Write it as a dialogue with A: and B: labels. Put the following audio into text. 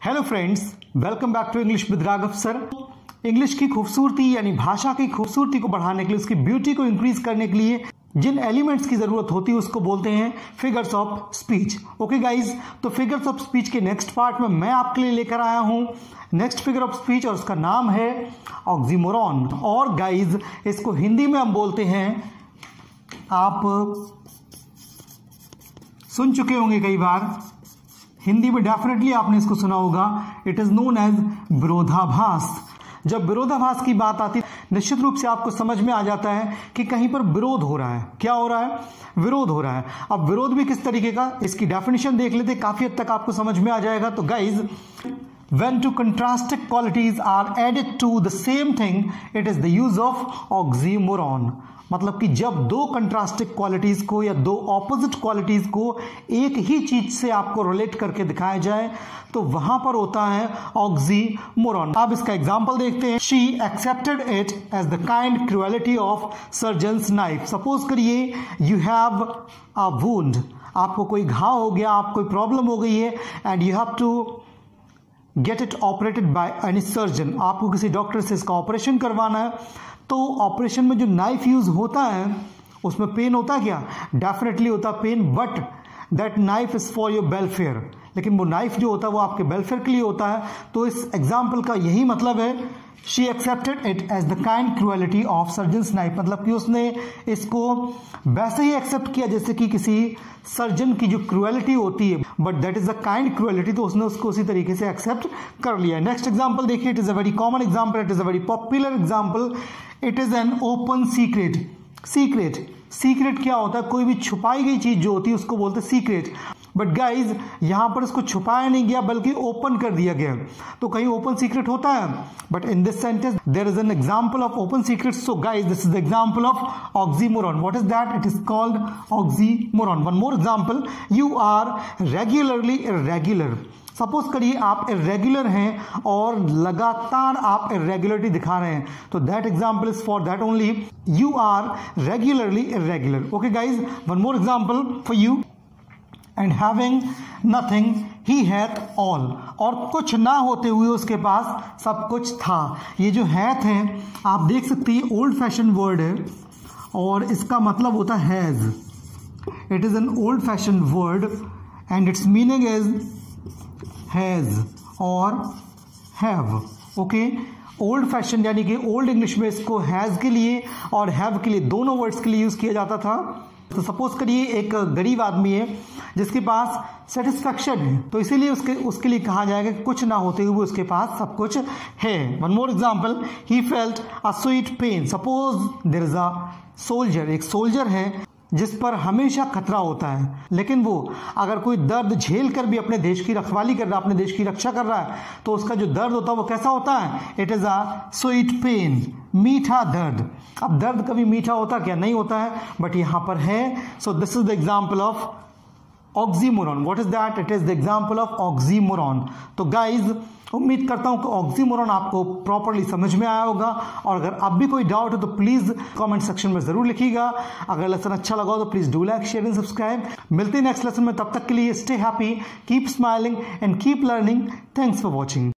A: Hello friends, welcome back to English with Raghav sir. English की खूबसूरती यानी भाषा की खूबसूरती को बढ़ाने के लिए, उसकी ब्यूटी को इंक्रीज करने के लिए जिन एलिमेंट्स की जरूरत होती है उसको बोलते हैं figures of speech. Okay guys, तो फिगर्स ऑफ स्पीच के नेक्स्ट पार्ट में मैं आपके लिए लेकर आया हूं नेक्स्ट फिगर ऑफ स्पीच और उसका नाम है ऑक्सीमोरॉन। और गाइज इसको हिंदी में हम बोलते हैं, आप सुन चुके होंगे कई बार, हिंदी में डेफिनेटली आपने इसको सुना होगा, इट इज नोन एज विरोधाभास। जब विरोधाभास की बात आती है निश्चित रूप से आपको समझ में आ जाता है कि कहीं पर विरोध हो रहा है। क्या हो रहा है? विरोध हो रहा है। अब विरोध भी किस तरीके का, इसकी डेफिनेशन देख लेते, काफी हद तक आपको समझ में आ जाएगा। तो guys, when two contrasting qualities are added to the same thing, it is the use of oxymoron। मतलब कि जब दो कंट्रास्टिंग क्वालिटीज को या दो ऑपोजिट क्वालिटीज को एक ही चीज से आपको रिलेट करके दिखाया जाए तो वहां पर होता है ऑक्सीमोरॉन। अब इसका एग्जांपल देखते हैं। She accepted it as the kind cruelty of surgeon's knife. Suppose करिए यू हैव अ वुंड, आपको कोई घाव हो गया, आपको कोई प्रॉब्लम हो गई है and you have to get it operated by any surgeon. आपको किसी डॉक्टर से इसका ऑपरेशन करवाना है। तो ऑपरेशन में जो नाइफ यूज होता है उसमें पेन होता है क्या? डेफिनेटली होता है pain, but that knife is for your welfare. लेकिन वो नाइफ जो होता है वो आपके वेलफेयर के लिए होता है। तो इस एग्जाम्पल का यही मतलब है, she accepted it as the kind cruelty of surgeon's knife. मतलब कि उसने इसको वैसे ही एक्सेप्ट किया जैसे कि किसी सर्जन की जो क्रुएलिटी होती है, but that is the kind cruelty, तो उसने उसको उसी तरीके से एक्सेप्ट कर लिया। नेक्स्ट एग्जाम्पल देखिए, it is a very common example, it is a very popular example. It is an open secret. Secret क्या होता है? कोई भी छुपाई गई चीज जो होती है उसको बोलते हैं सीक्रेट। बट गाइज यहां पर इसको छुपाया नहीं गया बल्कि ओपन कर दिया गया। तो कहीं ओपन सीक्रेट होता है, but in this sentence there is an example of open secret. So guys this is the example of oxymoron. What is that? It is called oxymoron. One more example, you are regularly irregular. Suppose करिए आप irregular हैं और लगातार आप इर्रेगुलरिटी दिखा रहे हैं, तो that example is for that only, you are regularly irregular. Okay guys, one more example for you, and having nothing he hath all. और कुछ ना होते हुए उसके पास सब कुछ था। ये जो हैथ है आप देख सकते हैं, ओल्ड फैशन वर्ड है और इसका मतलब होता है has. It is an old fashion word and it's meaning is has और हैव। ओके, ओल्ड फैशन यानी कि ओल्ड इंग्लिश में इसको हैज के लिए और हैव के लिए, दोनों वर्ड्स के लिए यूज किया जाता था। तो सपोज करिए एक गरीब आदमी है जिसके पास सेटिस्फैक्शन है, तो इसीलिए उसके लिए कहा जाएगा कि कुछ ना होते हुए उसके पास सब कुछ है। One more example, he felt a sweet pain. Suppose there is a soldier, एक सोल्जर है जिस पर हमेशा खतरा होता है, लेकिन वो अगर कोई दर्द झेल कर भी अपने देश की रखवाली कर रहा है, अपने देश की रक्षा कर रहा है, तो उसका जो दर्द होता है वो कैसा होता है? It is a sweet pain, मीठा दर्द। अब दर्द कभी मीठा होता क्या? नहीं होता है, बट यहां पर है। So this is the example of oxymoron. What is that? It is the example of oxymoron. तो गाइज उम्मीद करता हूं कि ऑक्सीमोरॉन आपको प्रॉपर्ली समझ में आया होगा, और अगर अब भी कोई डाउट हो तो प्लीज कमेंट सेक्शन में जरूर लिखिएगा। अगर लेसन अच्छा लगा हो तो please do like, share and subscribe. मिलते हैं नेक्स्ट लेसन में, तब तक के लिए stay happy, keep smiling and keep learning. Thanks for watching.